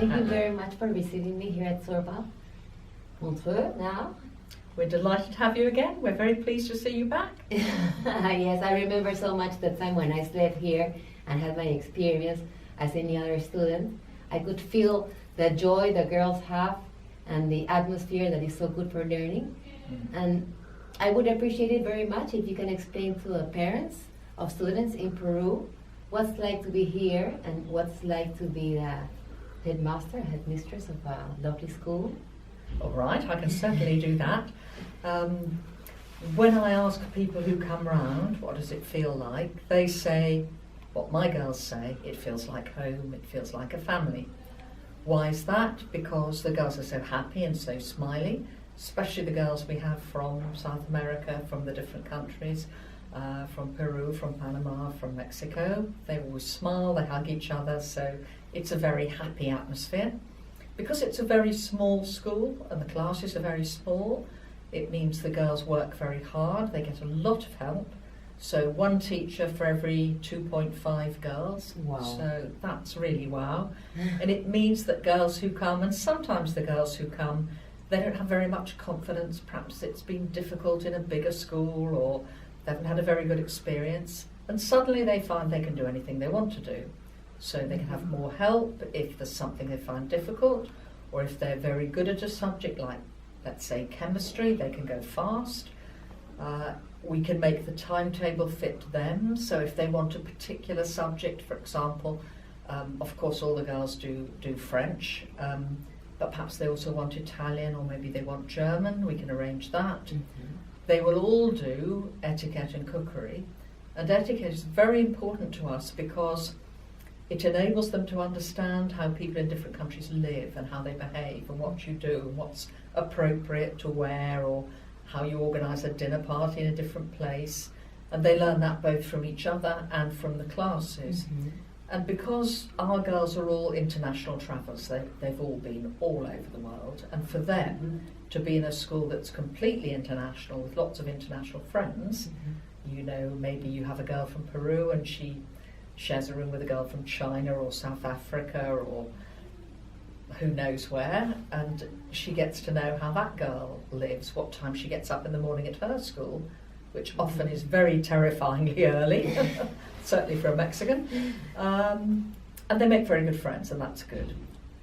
Thank you very much for visiting me here at Surval, Montreux now. We're delighted to have you again. We're very pleased to see you back. Yes, I remember so much the time when I slept here and had my experience as any other student. I could feel the joy the girls have and the atmosphere that is so good for learning. And I would appreciate it very much if you can explain to the parents of students in Peru what's like to be here and what's like to be the headmaster, headmistress of a lovely school. All right, I can certainly do that. When I ask people who come round, what does it feel like? They say, what my girls say, it feels like home, it feels like a family. Why is that? Because the girls are so happy and so smiley, especially the girls we have from South America, from the different countries, from Peru, from Panama, from Mexico. They always smile, they hug each other, so it's a very happy atmosphere. Because it's a very small school and the classes are very small, it means the girls work very hard, they get a lot of help. So one teacher for every 2.5 girls. Wow. So that's really wow. And it means that girls who come, and sometimes the girls who come, they don't have very much confidence. Perhaps it's been difficult in a bigger school or they haven't had a very good experience. And suddenly they find they can do anything they want to do. So they can have more help if there's something they find difficult, or if they're very good at a subject like, let's say, chemistry, they can go fast. We can make the timetable fit them, so if they want a particular subject, for example, of course all the girls do French, but perhaps they also want Italian, or maybe they want German, we can arrange that. Mm-hmm. They will all do etiquette and cookery, and etiquette is very important to us because it enables them to understand how people in different countries live and how they behave and what you do and what's appropriate to wear, or how you organise a dinner party in a different place. And they learn that both from each other and from the classes. Mm-hmm. And because our girls are all international travellers, they've all been all over the world, and for them to be in a school that's completely international with lots of international friends, you know, maybe you have a girl from Peru and she shares a room with a girl from China or South Africa or who knows where, and she gets to know how that girl lives, what time she gets up in the morning at her school, which often is very terrifyingly early, certainly for a Mexican. And they make very good friends, and that's good.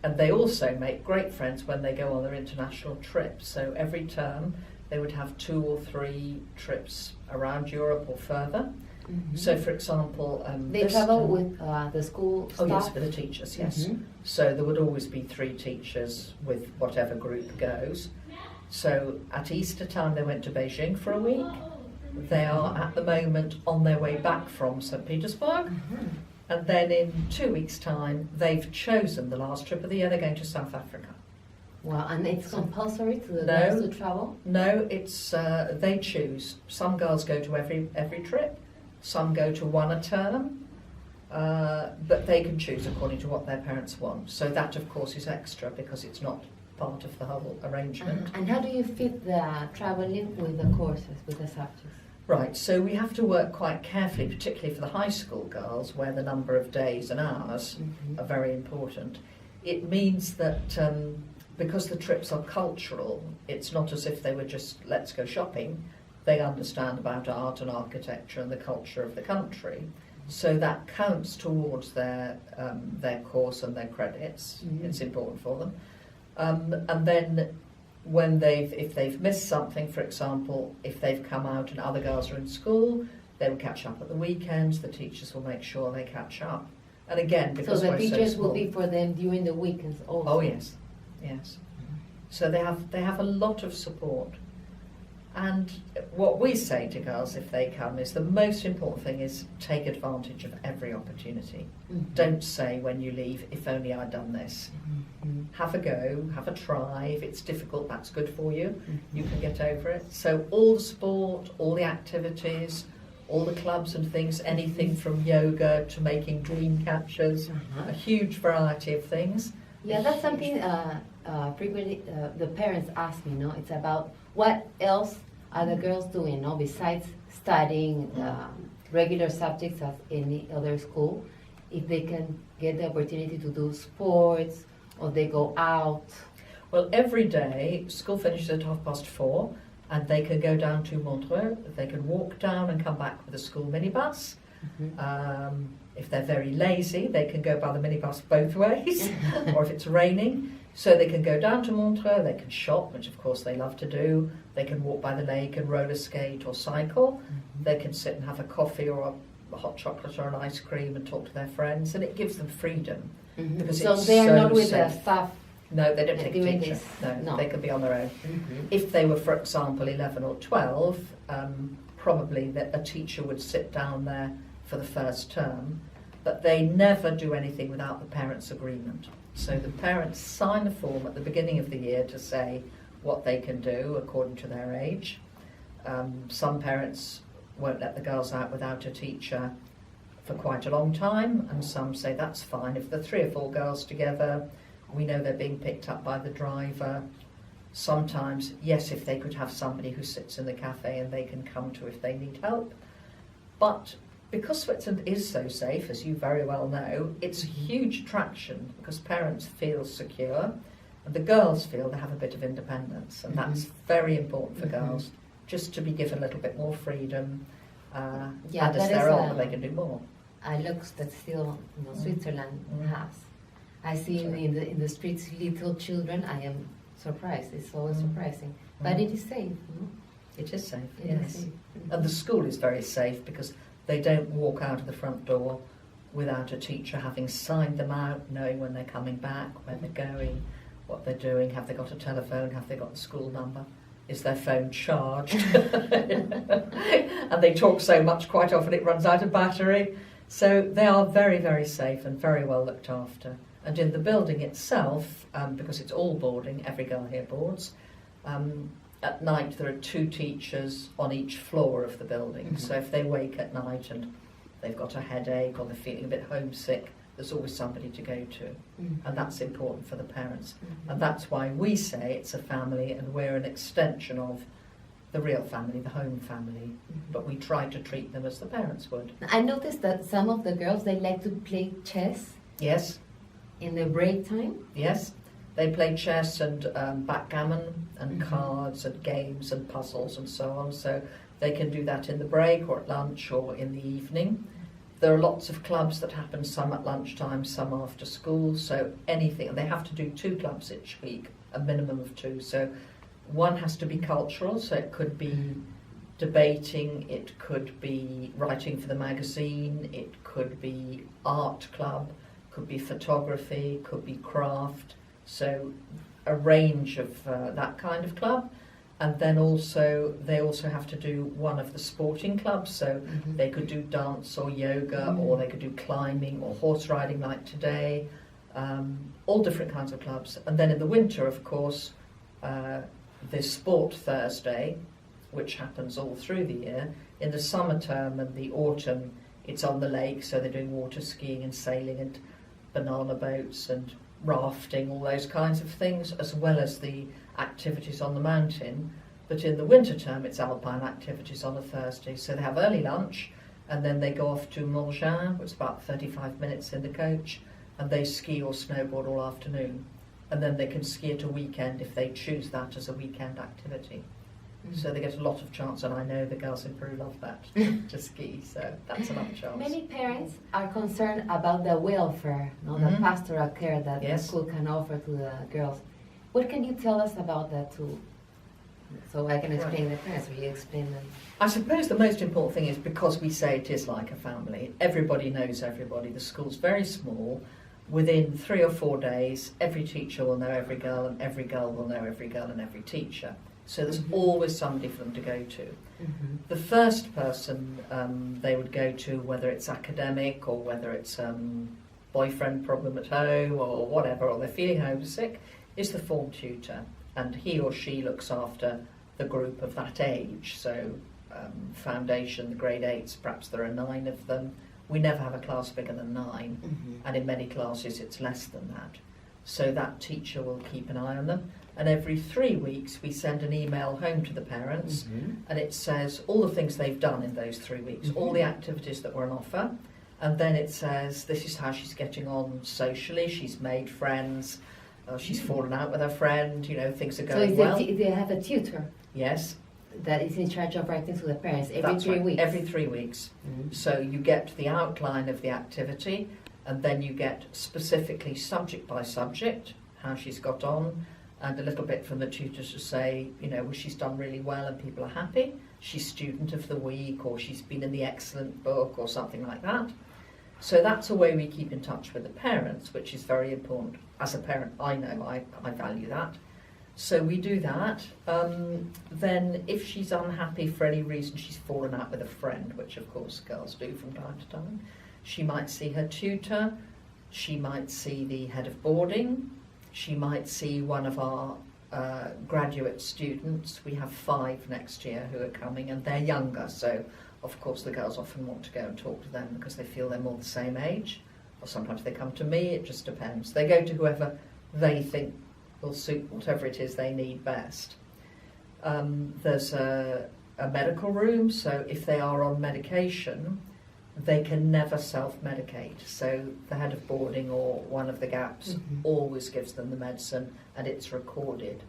And they also make great friends when they go on their international trips. So every term they would have 2 or 3 trips around Europe or further. Mm-hmm. So, for example, they travel with the school staff? Oh yes, with the teachers, yes. Mm-hmm. So there would always be 3 teachers with whatever group goes. So at Easter time they went to Beijing for a week. They are at the moment on their way back from St. Petersburg. Mm-hmm. And then in 2 weeks' time they've chosen the last trip of the year, they're going to South Africa. Wow, and it's compulsory to the girls to travel? No, it's they choose. Some girls go to every trip. Some go to 1 a term, but they can choose according to what their parents want. So that, of course, is extra because it's not part of the whole arrangement. And how do you fit the traveling with the courses, with the subjects? Right, so we have to work quite carefully, particularly for the high school girls, where the number of days and hours are very important. It means that because the trips are cultural, it's not as if they were just, let's go shopping. They understand about art and architecture and the culture of the country, so that counts towards their course and their credits. Mm-hmm. It's important for them. And then, when if they've missed something, for example, if they've come out and other girls are in school, they will catch up at the weekends. The teachers will make sure they catch up. And again, because so the teachers will be for them during the weekends also. Oh yes, yes. Mm-hmm. So they have a lot of support. And what we say to girls if they come is the most important thing is take advantage of every opportunity. Mm-hmm. Don't say when you leave, if only I'd done this. Mm-hmm. Have a go, have a try. If it's difficult, that's good for you. Mm-hmm. You can get over it. So all the sport, all the activities, all the clubs and things, anything from yoga to making dream catchers, a huge variety of things. Yeah, that's something frequently the parents ask me, no? It's about what else are the girls doing, no? Besides studying regular subjects as any other school, if they can get the opportunity to do sports or they go out? Well, every day, school finishes at 4:30, and they can go down to Montreux. They can walk down and come back with a school minibus. If they're very lazy, they can go by the minibus both ways, or if it's raining. So they can go down to Montreux, they can shop, which of course they love to do. They can walk by the lake and roller skate or cycle. They can sit and have a coffee or a hot chocolate or an ice cream and talk to their friends, and it gives them freedom. Because So it's they're so not with safe. the staff. No, they don't take a doing teacher. this. No, they can be on their own. Mm-hmm. If they were, for example, 11 or 12, probably a teacher would sit down there for the first term, but they never do anything without the parents' agreement. So the parents sign a form at the beginning of the year to say what they can do according to their age. Some parents won't let the girls out without a teacher for quite a long time, and some say that's fine. If there are 3 or 4 girls together, we know they're being picked up by the driver. Sometimes, yes, if they could have somebody who sits in the cafe and they can come to if they need help. But because Switzerland is so safe, as you very well know, it's a huge attraction because parents feel secure and the girls feel they have a bit of independence, and that's very important for girls, just to be given a little bit more freedom. And as they're older, they can do more. A looks that still Switzerland has. I see in the streets little children. I am surprised. It's always surprising, but it is safe. It is safe, It yes. is safe. And the school is very safe because they don't walk out of the front door without a teacher having signed them out, knowing when they're coming back, where they're going, what they're doing, have they got a telephone, have they got the school number, is their phone charged? And they talk so much, quite often it runs out of battery. So they are very, very safe and very well looked after. And in the building itself, because it's all boarding, every girl here boards, at night there are 2 teachers on each floor of the building. So if they wake at night and they've got a headache or they're feeling a bit homesick, there's always somebody to go to. And that's important for the parents. And that's why we say it's a family and we're an extension of the real family, the home family. But we try to treat them as the parents would. I noticed that some of the girls, they like to play chess. Yes. In the break time. Yes. They play chess and backgammon and cards and games and puzzles and so on. So they can do that in the break or at lunch or in the evening. There are lots of clubs that happen, some at lunchtime, some after school. So anything, and they have to do 2 clubs each week, a minimum of 2. So one has to be cultural, so it could be debating, it could be writing for the magazine, it could be art club, could be photography, could be craft. So a range of that kind of club. And then also, they also have to do one of the sporting clubs. So they could do dance or yoga, or they could do climbing or horse riding like today. All different kinds of clubs. And then in the winter, of course, there's Sport Thursday, which happens all through the year. In the summer term and the autumn, it's on the lake. So they're doing water skiing and sailing and banana boats and rafting, all those kinds of things, as well as the activities on the mountain. But in the winter term, it's alpine activities on a Thursday. So they have early lunch, and then they go off to Montreux, which is about 35 minutes in the coach, and they ski or snowboard all afternoon. And then they can ski at a weekend if they choose that as a weekend activity. So they get a lot of chance, and I know the girls in Peru love that, to ski, so that's another chance. Many parents are concerned about the welfare, the pastoral care that the school can offer to the girls. What can you tell us about that too? So I can explain the parents, or you explain them. I suppose the most important thing is, because we say it is like a family, everybody knows everybody. The school's very small. Within 3 or 4 days, every teacher will know every girl, and every girl will know every girl and every teacher. So there's always somebody for them to go to. The first person they would go to, whether it's academic or whether it's boyfriend problem at home or whatever, or they're feeling homesick, is the form tutor. And he or she looks after the group of that age. So foundation, the grade 8s, perhaps there are 9 of them. We never have a class bigger than 9. And in many classes it's less than that. So that teacher will keep an eye on them. And every 3 weeks we send an email home to the parents, and it says all the things they've done in those 3 weeks, all the activities that were on offer, and then it says this is how she's getting on socially, she's made friends, She's fallen out with her friend, things are So going is well. they have a tutor Yes. that is in charge of writing to the parents every That's 3 right, weeks? every 3 weeks. So you get the outline of the activity, and then you get specifically subject by subject, how she's got on, and a little bit from the tutors to say, well, she's done really well and people are happy. She's student of the week, or she's been in the excellent book, or something like that. So that's a way we keep in touch with the parents, which is very important. As a parent, I know I value that. So we do that. Then if she's unhappy for any reason, she's fallen out with a friend, which of course girls do from time to time, she might see her tutor, she might see the head of boarding, she might see one of our graduate students. We have 5 next year who are coming, and they're younger, so of course the girls often want to go and talk to them because they feel they're more the same age, or sometimes they come to me, it just depends. They go to whoever they think will suit whatever it is they need best. There's a medical room, so if they are on medication, they can never self-medicate. So the head of boarding or one of the GAPs always gives them the medicine, and it's recorded.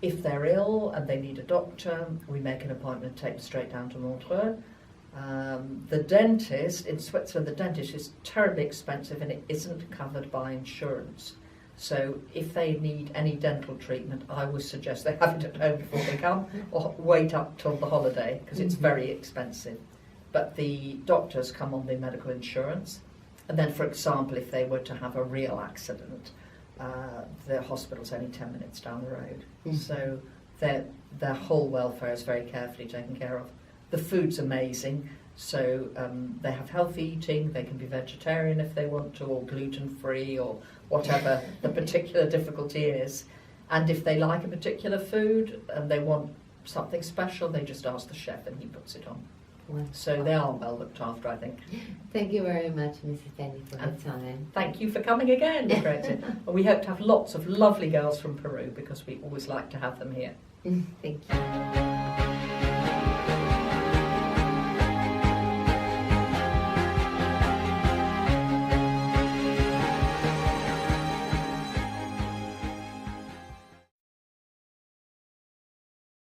If they're ill and they need a doctor, we make an appointment, take them straight down to Montreux. The dentist, in Switzerland, the dentist is terribly expensive and it isn't covered by insurance. So if they need any dental treatment, I would suggest they have it at home before they come, or wait up till the holiday, because it's very expensive. But the doctors come on the medical insurance. And then, for example, if they were to have a real accident, the hospital's only 10 minutes down the road. So their whole welfare is very carefully taken care of. The food's amazing. So they have healthy eating, they can be vegetarian if they want to, or gluten-free, or whatever the particular difficulty is. And if they like a particular food and they want something special, they just ask the chef and he puts it on. Wow. So they are well looked after, I think. Thank you very much, Mrs. Penney, for And your time. Thank you for coming again, Greta. And we hope to have lots of lovely girls from Peru, because we always like to have them here. Thank you.